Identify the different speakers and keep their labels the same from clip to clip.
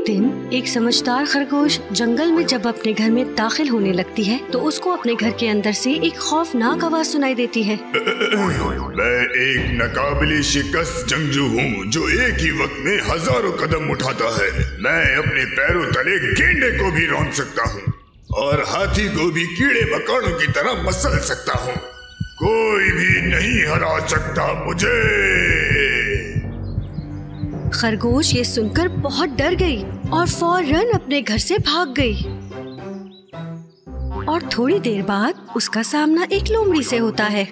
Speaker 1: दिन एक समझदार खरगोश जंगल में जब अपने घर में दाखिल होने लगती है तो उसको अपने घर के अंदर से एक खौफनाक आवाज सुनाई देती है।
Speaker 2: मैं एक नाकाबिले शिकस्त जंगजू हूँ जो एक ही वक्त में हजारों कदम उठाता है। मैं अपने पैरों तले गेंडे को भी रौंद सकता हूँ और हाथी को भी कीड़े मकोड़ों की तरह मसल सकता हूँ। कोई भी नहीं हरा सकता मुझे।
Speaker 1: खरगोश ये सुनकर बहुत डर गई और फौरन अपने घर से भाग गई। और थोड़ी देर बाद उसका सामना एक लोमड़ी से होता है।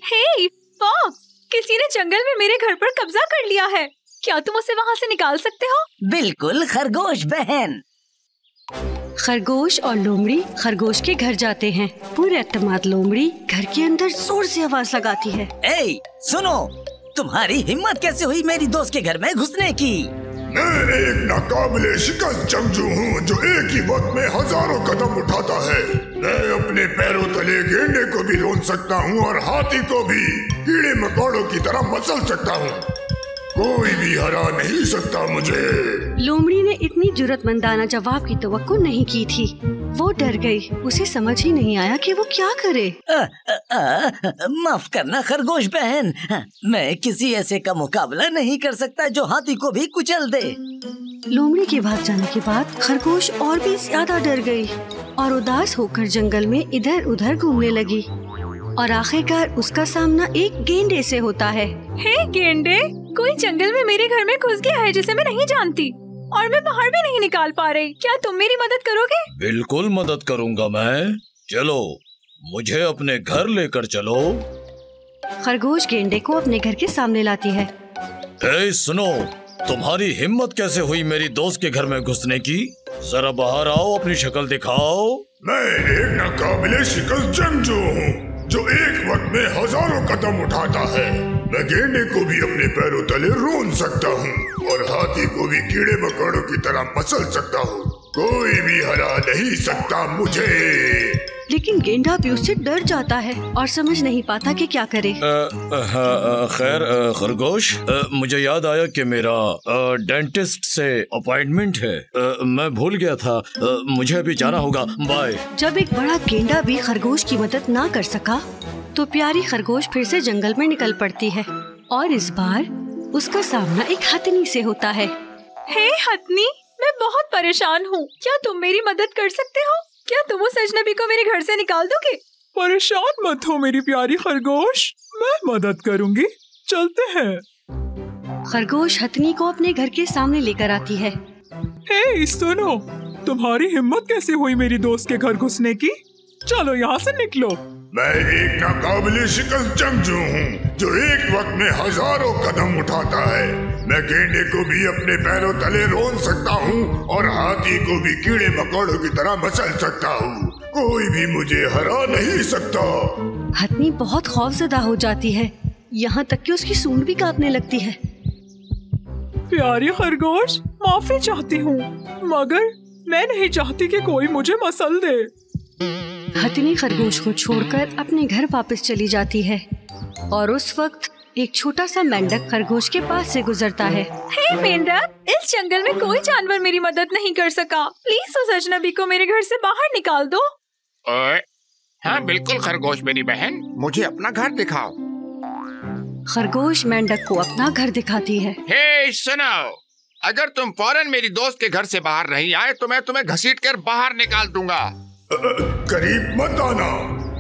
Speaker 3: हे फॉक्स, किसी ने जंगल में मेरे घर पर कब्जा कर लिया है। क्या तुम उसे वहाँ से निकाल सकते हो?
Speaker 4: बिल्कुल खरगोश बहन।
Speaker 1: खरगोश और लोमड़ी खरगोश के घर जाते हैं। पूरे एतमाद लोमड़ी घर के अंदर जोर से आवाज लगाती है।
Speaker 4: ए, सुनो, तुम्हारी हिम्मत कैसे हुई मेरी दोस्त के घर में घुसने की?
Speaker 2: मैं एक नाकाबिले शिकस्त जंगजू हूँ जो एक ही वक्त में हजारों कदम उठाता है। मैं अपने पैरों तले गेंडे को भी रौंद सकता हूँ और हाथी को भी कीड़े मकोड़ों की तरह मसल सकता हूँ। कोई भी हरा नहीं सकता मुझे।
Speaker 1: लोमड़ी ने इतनी जुर्रतमंदाना जवाब की तवक्को नहीं की थी। वो डर गई। उसे समझ ही नहीं आया कि वो क्या करे।
Speaker 4: माफ करना खरगोश बहन, मैं किसी ऐसे का मुकाबला नहीं कर सकता जो हाथी को भी कुचल दे।
Speaker 1: लोमड़ी के भाग जाने के बाद खरगोश और भी ज्यादा डर गई और उदास होकर जंगल में इधर उधर घूमने लगी और आखिरकार उसका सामना एक गेंडे से होता है।
Speaker 3: हे गेंडे, कोई जंगल में मेरे घर में घुस गया है जिसे मैं नहीं जानती और मैं बाहर भी नहीं निकाल पा रही। क्या तुम मेरी मदद करोगे?
Speaker 5: बिल्कुल मदद करूंगा मैं। चलो, मुझे अपने घर लेकर चलो।
Speaker 1: खरगोश गेंडे को अपने घर के सामने लाती है।
Speaker 5: सुनो, तुम्हारी हिम्मत कैसे हुई मेरी दोस्त के घर में घुसने की? जरा बाहर आओ, अपनी शक्ल दिखाओ।
Speaker 2: मैं एक नाकाबिले शिकस्त जंगजू हूँ जो एक वक्त में हजारों कदम उठाता है। मैं गेंडे को भी अपने पैरों तले रौंद सकता हूँ और हाथी को भी कीड़े मकोड़ों की तरह मसल सकता हूँ। कोई भी हरा नहीं सकता मुझे।
Speaker 1: लेकिन गेंडा भी उससे डर जाता है और समझ नहीं पाता कि क्या करे।
Speaker 5: खैर खरगोश, मुझे याद आया कि मेरा डेंटिस्ट से अपॉइंटमेंट है। मैं भूल गया था। मुझे अभी जाना होगा। बाय।
Speaker 1: जब एक बड़ा गेंडा भी खरगोश की मदद ना कर सका तो प्यारी खरगोश फिर से जंगल में निकल पड़ती है और इस बार उसका सामना एक हथनी से होता है।
Speaker 3: हे हथनी, मैं बहुत परेशान हूँ। क्या तुम मेरी मदद कर सकते हो? क्या तुम उस अजनबी को मेरे घर से निकाल दोगे?
Speaker 6: परेशान मत हो मेरी प्यारी खरगोश, मैं मदद करूँगी। चलते हैं।
Speaker 1: खरगोश हथनी को अपने घर के सामने लेकर आती है।
Speaker 6: हे सुनो, तुम्हारी हिम्मत कैसे हुई मेरी दोस्त के घर घुसने की? चलो यहाँ से निकलो।
Speaker 2: मैं एक नाकाबिले शिकस्त जंगजू हूँ जो एक वक्त में हजारों कदम उठाता है। मैं गेंडे को भी अपने पैरों तले रौंद सकता हूँ और हाथी को भी कीड़े मकोड़ों की तरह मसल सकता हूँ। कोई भी मुझे हरा नहीं सकता।
Speaker 1: हथनी बहुत खौफजदा हो जाती है, यहाँ तक कि उसकी सूंड भी कांपने लगती है।
Speaker 6: प्यारी खरगोश, माफी चाहती हूँ, मगर मैं नहीं चाहती कि कोई मुझे मसल दे।
Speaker 1: हथनी खरगोश को छोड़कर अपने घर वापस चली जाती है और उस वक्त एक छोटा सा मेंढक खरगोश के पास से गुजरता है।
Speaker 3: हे मेंढक, इस जंगल में कोई जानवर मेरी मदद नहीं कर सका। प्लीज उस अजनबी को मेरे घर से बाहर निकाल दो।
Speaker 7: हाँ बिल्कुल खरगोश मेरी बहन, मुझे अपना घर दिखाओ।
Speaker 1: खरगोश मेंढक को अपना घर दिखाती है।
Speaker 7: हे सुनो, अगर तुम फौरन मेरी दोस्त के घर से बाहर नहीं आए तो मैं तुम्हें घसीट कर बाहर निकाल दूंगा।
Speaker 2: करीब मत आना।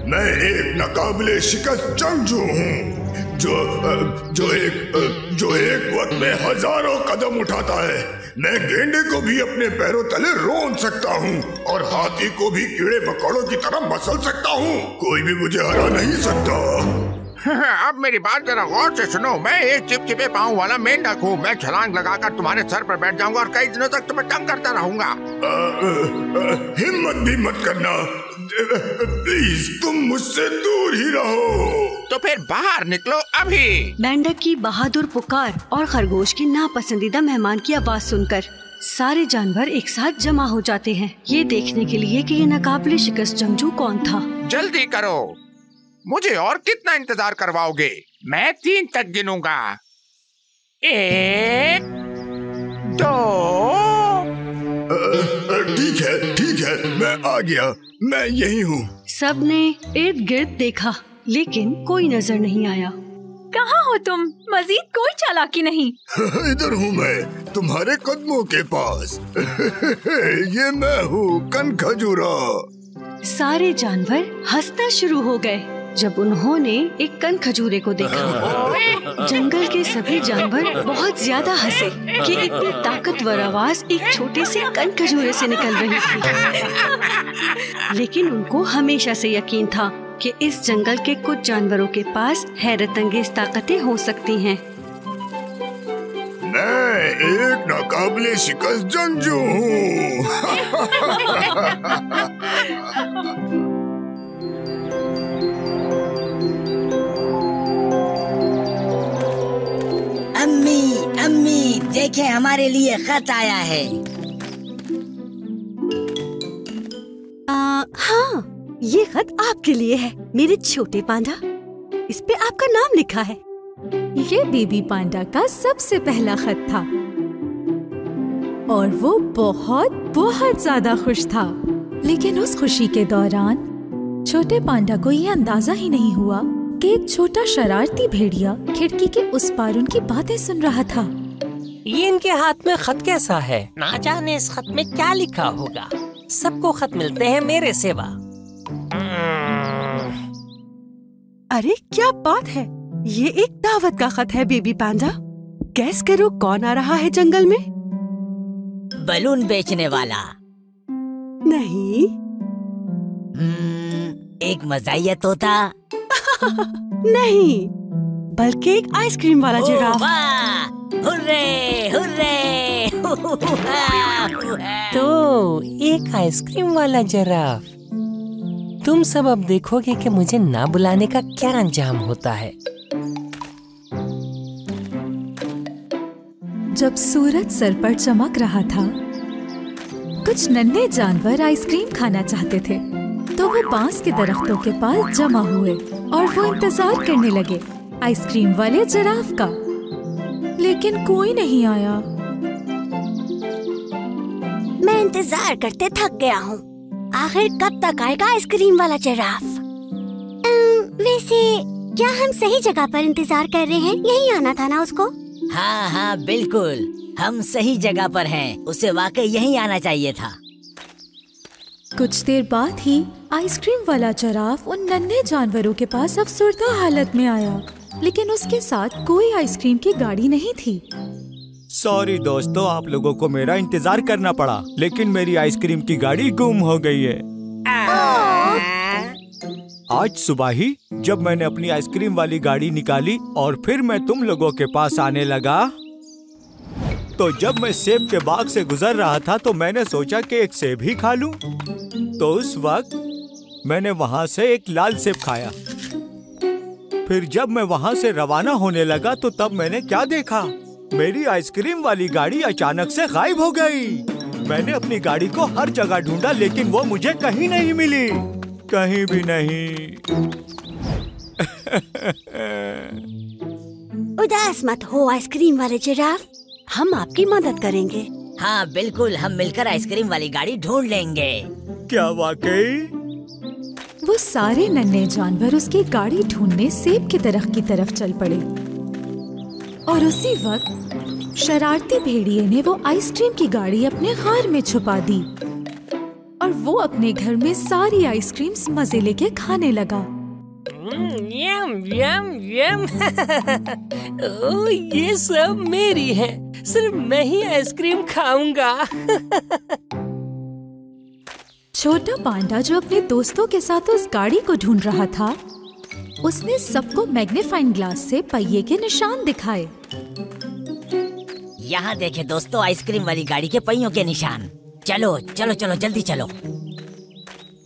Speaker 2: मैं एक नाकाबिले शिकस्त जंगजू हूँ जो एक वक्त में हजारों कदम उठाता है। मैं गेंडे को भी अपने पैरों तले रौंद सकता हूँ और हाथी को भी कीड़े मकोड़ों की तरह मसल सकता हूँ। कोई भी मुझे हरा नहीं सकता।
Speaker 7: अब मेरी बात जरा गौर से सुनो। मैं एक चिपचिपे पाँव वाला मेंढक हूँ। मैं छलांग लगाकर तुम्हारे सर पर बैठ जाऊंगा और कई दिनों तक तुम्हें तंग करता रहूंगा।
Speaker 2: हिम्मत भी मत करना, प्लीज तुम मुझसे दूर ही रहो।
Speaker 7: तो फिर बाहर निकलो अभी।
Speaker 1: मेंढक की बहादुर पुकार और खरगोश की नापसंदीदा मेहमान की आवाज सुनकर सारे जानवर एक साथ जमा हो जाते हैं, ये देखने के लिए कि ये नाकाबिले शिकस्त जंगजू कौन था।
Speaker 7: जल्दी करो, मुझे और कितना इंतजार करवाओगे? मैं 3 तक गिनूंगा। 1 2
Speaker 2: मैं आ गया, मैं यही हूँ।
Speaker 1: सबने इर्द गिर्द देखा लेकिन कोई नजर नहीं आया।
Speaker 3: कहाँ हो तुम? मजीद कोई चालाकी नहीं।
Speaker 2: इधर हूँ मैं, तुम्हारे कदमों के पास। ये मैं हूँ कनखजूरा।
Speaker 1: सारे जानवर हंसना शुरू हो गए जब उन्होंने एक कनखजूरे को देखा। जंगल के सभी जानवर बहुत ज्यादा हंसे कि इतनी ताकतवर आवाज एक छोटे से कनखजूरे से निकल रही थी। लेकिन उनको हमेशा से यकीन था कि इस जंगल के कुछ जानवरों के पास हैरत अंगेज ताकतें हो सकती हैं।
Speaker 2: मैं एक नाकाबिले शिकस्त जंगजू हूँ।
Speaker 4: अम्मी देखें, हमारे लिए खत आया है।
Speaker 1: हाँ, ये खत आपके लिए है मेरे छोटे पांडा। इस पे आपका नाम लिखा है।
Speaker 3: ये बेबी पांडा का सबसे पहला खत था और वो बहुत बहुत ज्यादा खुश था। लेकिन उस खुशी के दौरान छोटे पांडा को ये अंदाजा ही नहीं हुआ कि एक छोटा शरारती भेड़िया खिड़की के उस पार उनकी बातें सुन रहा था।
Speaker 8: ये इनके हाथ में खत कैसा है? ना जाने इस खत में क्या लिखा होगा। सबको खत मिलते हैं मेरे सिवा।
Speaker 9: अरे क्या बात है, ये एक दावत का खत है बेबी पांडा। गैस करो कौन आ रहा है जंगल में?
Speaker 4: बलून बेचने वाला।
Speaker 9: नहीं।
Speaker 4: एक मजाइया तोता।
Speaker 9: नहीं, बल्कि एक आइसक्रीम वाला जिराफ।
Speaker 4: Hurray hurray.
Speaker 8: तो एक आइसक्रीम वाला जिराफ। तुम सब अब देखोगे कि मुझे ना बुलाने का क्या अंजाम होता है।
Speaker 3: जब सूरज सर पर चमक रहा था, कुछ नन्हे जानवर आइसक्रीम खाना चाहते थे, तो वो बांस के दरख्तों के पास जमा हुए और वो इंतजार करने लगे आइसक्रीम वाले जिराफ का। लेकिन कोई नहीं आया।
Speaker 1: मैं इंतजार करते थक गया हूँ। आखिर कब तक आएगा आइसक्रीम वाला जिराफ? वैसे क्या हम सही जगह पर इंतजार कर रहे हैं? यही आना था ना उसको?
Speaker 4: हाँ बिल्कुल, हम सही जगह पर हैं। उसे वाकई यही आना चाहिए था।
Speaker 3: कुछ देर बाद ही आइसक्रीम वाला जिराफ उन नन्हे जानवरों के पास अफसरदा हालत में आया, लेकिन उसके साथ कोई आइसक्रीम की गाड़ी नहीं थी।
Speaker 10: सॉरी दोस्तों, आप लोगों को मेरा इंतजार करना पड़ा, लेकिन मेरी आइसक्रीम की गाड़ी गुम हो गई है। आज सुबह ही जब मैंने अपनी आइसक्रीम वाली गाड़ी निकाली और फिर मैं तुम लोगों के पास आने लगा, तो जब मैं सेब के बाग से गुजर रहा था तो मैंने सोचा कि एक सेब ही खा लूं। तो उस वक्त मैंने वहां से एक लाल सेब खाया। फिर जब मैं वहां से रवाना होने लगा तो तब मैंने क्या देखा? मेरी आइसक्रीम वाली गाड़ी अचानक से गायब हो गई। मैंने अपनी गाड़ी को हर जगह ढूंढा, लेकिन वो मुझे कहीं नहीं मिली, कहीं भी नहीं।
Speaker 1: उदास मत हो आइसक्रीम वाले जिराफ, हम आपकी मदद करेंगे।
Speaker 4: हाँ बिल्कुल, हम मिलकर आइसक्रीम वाली गाड़ी ढूंढ लेंगे।
Speaker 10: क्या वाकई?
Speaker 3: वो सारे नन्हे जानवर उसकी गाड़ी ढूंढने सेब के दरख्त की तरफ चल पड़े और उसी वक्त शरारती भेड़िए ने वो आइसक्रीम की गाड़ी अपने गार में छुपा दी और वो अपने घर में सारी आइसक्रीम्स मजे लेके खाने लगा।
Speaker 8: यम यम यम। ओह, ये सब मेरी है, सिर्फ मैं ही आइसक्रीम खाऊंगा।
Speaker 3: छोटा पांडा जो अपने दोस्तों के साथ उस गाड़ी को ढूंढ रहा था, उसने सबको मैग्नीफाइंग ग्लास से पहिए के निशान दिखाए।
Speaker 4: यहाँ देखे दोस्तों, आइसक्रीम वाली गाड़ी के पहियों के निशान। चलो चलो चलो, जल्दी चलो।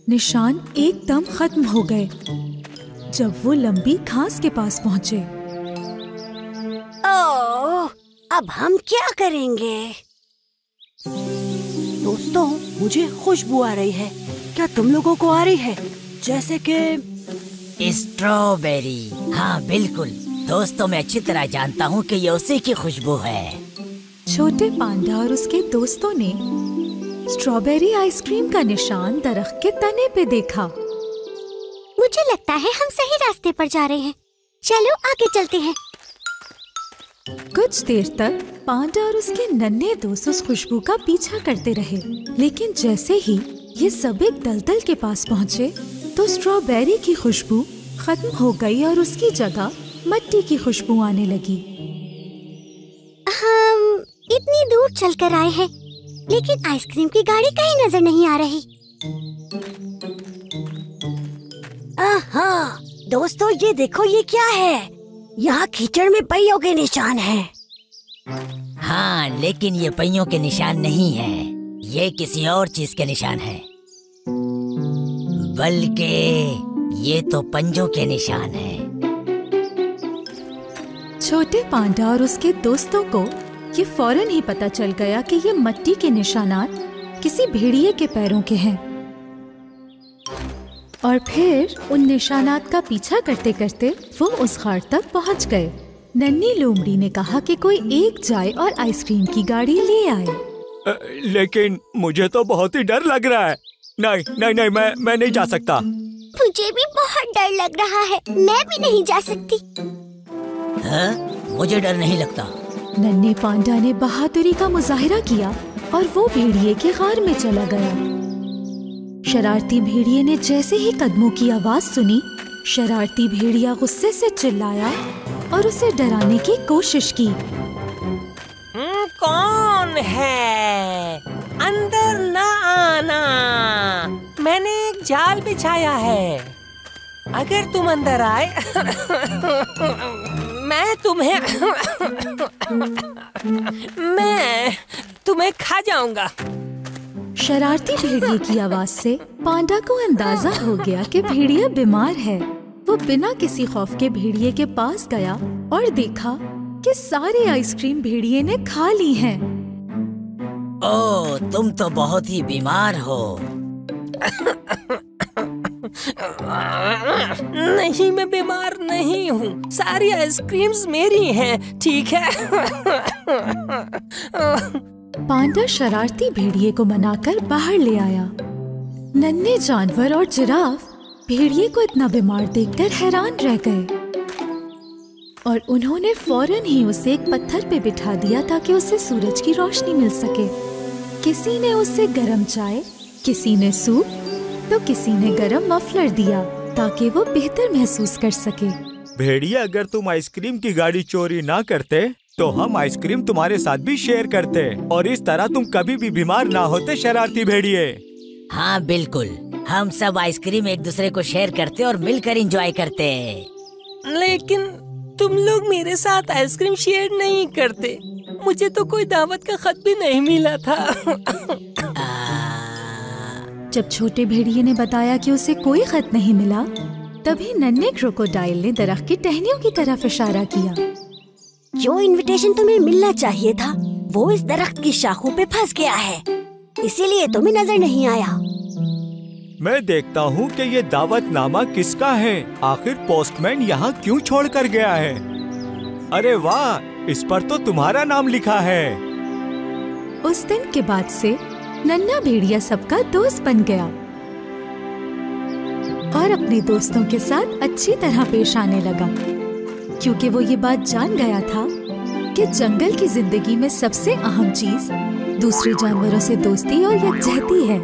Speaker 3: निशान एकदम खत्म हो गए जब वो लंबी घास के पास पहुँचे।
Speaker 1: ओह, अब हम क्या करेंगे?
Speaker 9: दोस्तों, मुझे खुशबू आ रही है। क्या तुम लोगों को आ रही है? जैसे कि
Speaker 4: स्ट्रॉबेरी। हाँ बिल्कुल दोस्तों, मैं अच्छी तरह जानता हूँ कि ये उसी की खुशबू है।
Speaker 3: छोटे पांडा और उसके दोस्तों ने स्ट्रॉबेरी आइसक्रीम का निशान दरख्त के तने पे देखा।
Speaker 11: मुझे लगता है हम सही रास्ते पर जा रहे हैं। चलो आगे चलते हैं।
Speaker 3: कुछ देर तक पांडा और उसके नन्हे दोस्त उस खुशबू का पीछा करते रहे, लेकिन जैसे ही ये सब एक दलदल के पास पहुँचे तो स्ट्रॉबेरी की खुशबू खत्म हो गई और उसकी जगह मिट्टी की खुशबू आने लगी।
Speaker 11: हम इतनी दूर चलकर आए हैं, लेकिन आइसक्रीम की गाड़ी कहीं नजर नहीं आ रही। आहा, दोस्तों ये देखो, ये क्या है? यहाँ कीचड़ में पहियों के निशान हैं।
Speaker 4: हाँ, लेकिन ये पहियों के निशान नहीं है, ये किसी और चीज के निशान है। बल्कि ये तो पंजों के निशान है।
Speaker 3: छोटे पांडा और उसके दोस्तों को ये फौरन ही पता चल गया कि ये मिट्टी के निशानात किसी भेड़िए के पैरों के हैं। और फिर उन निशानात का पीछा करते करते वो उस घाट तक पहुंच गए। नन्ही लोमड़ी ने कहा कि कोई एक जाए और आइसक्रीम की गाड़ी ले आए।
Speaker 10: लेकिन मुझे तो बहुत ही डर लग रहा है। नहीं नहीं नहीं, मैं नहीं जा सकता।
Speaker 11: मुझे भी बहुत डर लग रहा है, मैं भी नहीं जा सकती।
Speaker 4: हाँ? मुझे डर नहीं लगता।
Speaker 3: नन्हे पांडा ने बहादुरी का मुजाहिरा किया और वो भेड़िए के गार में चला गया। शरारती भेड़िए ने जैसे ही कदमों की आवाज सुनी, शरारती भेड़िया गुस्से से चिल्लाया और उसे डराने की कोशिश की।
Speaker 8: कौन है? अंदर ना आना, मैंने एक जाल बिछाया है। अगर तुम अंदर आए मैं तुम्हें खा जाऊंगा।
Speaker 3: शरारती भेड़िए की आवाज से पांडा को अंदाजा हो गया कि भेड़िया बीमार है। वो बिना किसी खौफ के भेड़िए के पास गया और देखा कि सारी आइसक्रीम भेड़िए ने खा ली हैं।
Speaker 4: ओह, तुम तो बहुत ही बीमार हो।
Speaker 8: नहीं, मैं बीमार नहीं हूँ, सारी आइसक्रीम्स मेरी हैं, ठीक है?
Speaker 3: पांडा शरारती भेड़िए को मनाकर बाहर ले आया। नन्हे जानवर और जिराफ भेड़िए को इतना बीमार देखकर हैरान रह गए और उन्होंने फौरन ही उसे एक पत्थर पे बिठा दिया ताकि उसे सूरज की रोशनी मिल सके। किसी ने उसे गरम चाय, किसी ने सूप, तो किसी ने गरम मफलर दिया ताकि वो बेहतर महसूस कर सके।
Speaker 10: भेड़िया, अगर तुम आइसक्रीम की गाड़ी चोरी ना करते तो हम आइसक्रीम तुम्हारे साथ भी शेयर करते और इस तरह तुम कभी भी बीमार ना होते, शरारती भेड़िए।
Speaker 4: हाँ बिल्कुल, हम सब आइसक्रीम एक दूसरे को शेयर करते और मिलकर एंजॉय करते।
Speaker 8: लेकिन तुम लोग मेरे साथ आइसक्रीम शेयर नहीं करते, मुझे तो कोई दावत का खत भी नहीं मिला था।
Speaker 3: जब छोटे भेड़िए ने बताया कि उसे कोई खत नहीं मिला, तभी नन्हे क्रोकोडाइल ने दरख्त की टहनियों की तरफ इशारा किया।
Speaker 11: जो इनविटेशन तुम्हें मिलना चाहिए था वो इस दरख्त की शाखों पे फंस गया है, इसीलिए तुम्हें नजर नहीं आया।
Speaker 10: मैं देखता हूँ कि ये दावतनामा किसका है। आखिर पोस्टमैन यहाँ क्यों छोड़ कर गया है? अरे वाह, इस पर तो तुम्हारा नाम लिखा है।
Speaker 3: उस दिन के बाद से नन्हा भेड़िया सबका दोस्त बन गया और अपने दोस्तों के साथ अच्छी तरह पेश आने लगा, क्योंकि वो ये बात जान गया था कि जंगल की जिंदगी में सबसे अहम चीज दूसरे जानवरों से दोस्ती और यकजहती है।